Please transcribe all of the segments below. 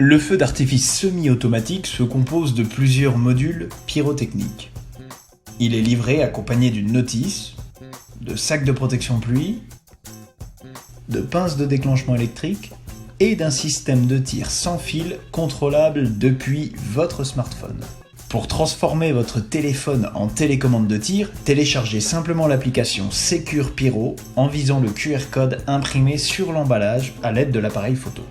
Le feu d'artifice semi-automatique se compose de plusieurs modules pyrotechniques. Il est livré accompagné d'une notice, de sacs de protection pluie, de pinces de déclenchement électrique et d'un système de tir sans fil contrôlable depuis votre smartphone. Pour transformer votre téléphone en télécommande de tir, téléchargez simplement l'application Secure Pyro en visant le QR code imprimé sur l'emballage à l'aide de l'appareil photo.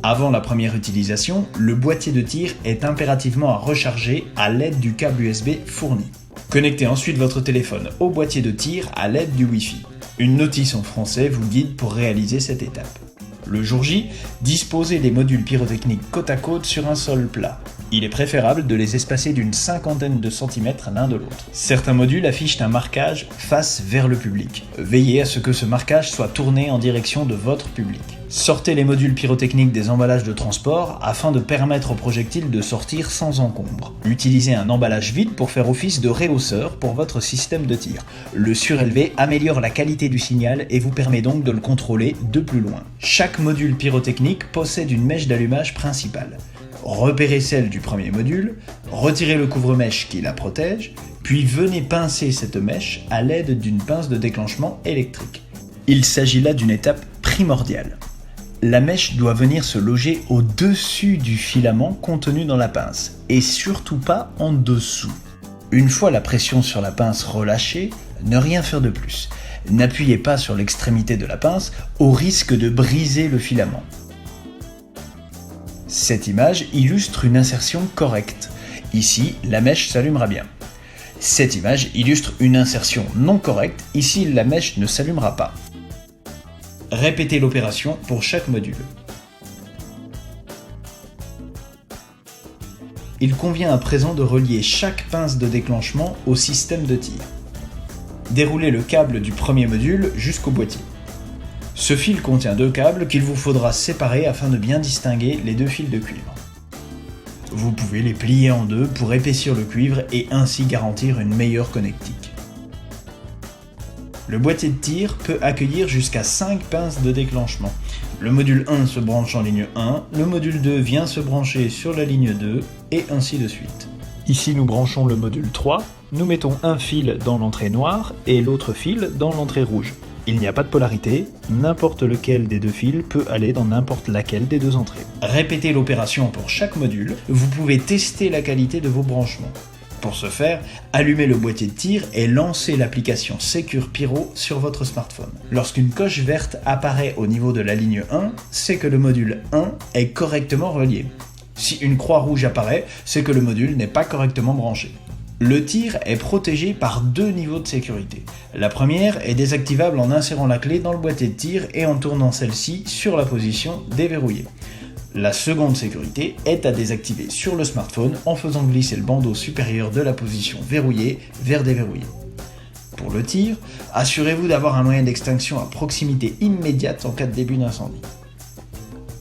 Avant la première utilisation, le boîtier de tir est impérativement à recharger à l'aide du câble USB fourni. Connectez ensuite votre téléphone au boîtier de tir à l'aide du Wi-Fi. Une notice en français vous guide pour réaliser cette étape. Le jour J, disposez les modules pyrotechniques côte à côte sur un sol plat. Il est préférable de les espacer d'une 50aine de centimètres l'un de l'autre. Certains modules affichent un marquage face vers le public. Veillez à ce que ce marquage soit tourné en direction de votre public. Sortez les modules pyrotechniques des emballages de transport afin de permettre au projectile de sortir sans encombre. Utilisez un emballage vide pour faire office de rehausseur pour votre système de tir. Le surélevé améliore la qualité du signal et vous permet donc de le contrôler de plus loin. Chaque module pyrotechnique possède une mèche d'allumage principale. Repérez celle du premier module, retirez le couvre-mèche qui la protège, puis venez pincer cette mèche à l'aide d'une pince de déclenchement électrique. Il s'agit là d'une étape primordiale. La mèche doit venir se loger au-dessus du filament contenu dans la pince, et surtout pas en dessous. Une fois la pression sur la pince relâchée, ne rien faire de plus. N'appuyez pas sur l'extrémité de la pince au risque de briser le filament. Cette image illustre une insertion correcte. Ici, la mèche s'allumera bien. Cette image illustre une insertion non correcte. Ici, la mèche ne s'allumera pas. Répétez l'opération pour chaque module. Il convient à présent de relier chaque pince de déclenchement au système de tir. Déroulez le câble du premier module jusqu'au boîtier. Ce fil contient deux câbles qu'il vous faudra séparer afin de bien distinguer les deux fils de cuivre. Vous pouvez les plier en deux pour épaissir le cuivre et ainsi garantir une meilleure connectique. Le boîtier de tir peut accueillir jusqu'à 5 pinces de déclenchement. Le module 1 se branche en ligne 1, le module 2 vient se brancher sur la ligne 2 et ainsi de suite. Ici nous branchons le module 3, nous mettons un fil dans l'entrée noire et l'autre fil dans l'entrée rouge. Il n'y a pas de polarité, n'importe lequel des deux fils peut aller dans n'importe laquelle des deux entrées. Répétez l'opération pour chaque module, vous pouvez tester la qualité de vos branchements. Pour ce faire, allumez le boîtier de tir et lancez l'application Secure Pyro sur votre smartphone. Lorsqu'une coche verte apparaît au niveau de la ligne 1, c'est que le module 1 est correctement relié. Si une croix rouge apparaît, c'est que le module n'est pas correctement branché. Le tir est protégé par deux niveaux de sécurité. La première est désactivable en insérant la clé dans le boîtier de tir et en tournant celle-ci sur la position déverrouillée. La seconde sécurité est à désactiver sur le smartphone en faisant glisser le bandeau supérieur de la position verrouillée vers déverrouillée. Pour le tir, assurez-vous d'avoir un moyen d'extinction à proximité immédiate en cas de début d'incendie.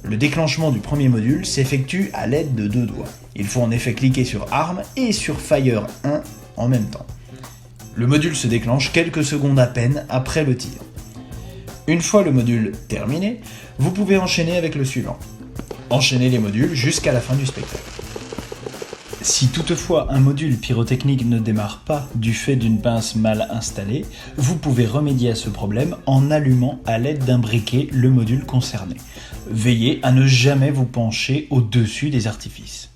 Le déclenchement du premier module s'effectue à l'aide de deux doigts. Il faut en effet cliquer sur Arm et sur Fire 1 en même temps. Le module se déclenche quelques secondes à peine après le tir. Une fois le module terminé, vous pouvez enchaîner avec le suivant. Enchaînez les modules jusqu'à la fin du spectacle. Si toutefois un module pyrotechnique ne démarre pas du fait d'une pince mal installée, vous pouvez remédier à ce problème en allumant à l'aide d'un briquet le module concerné. Veillez à ne jamais vous pencher au-dessus des artifices.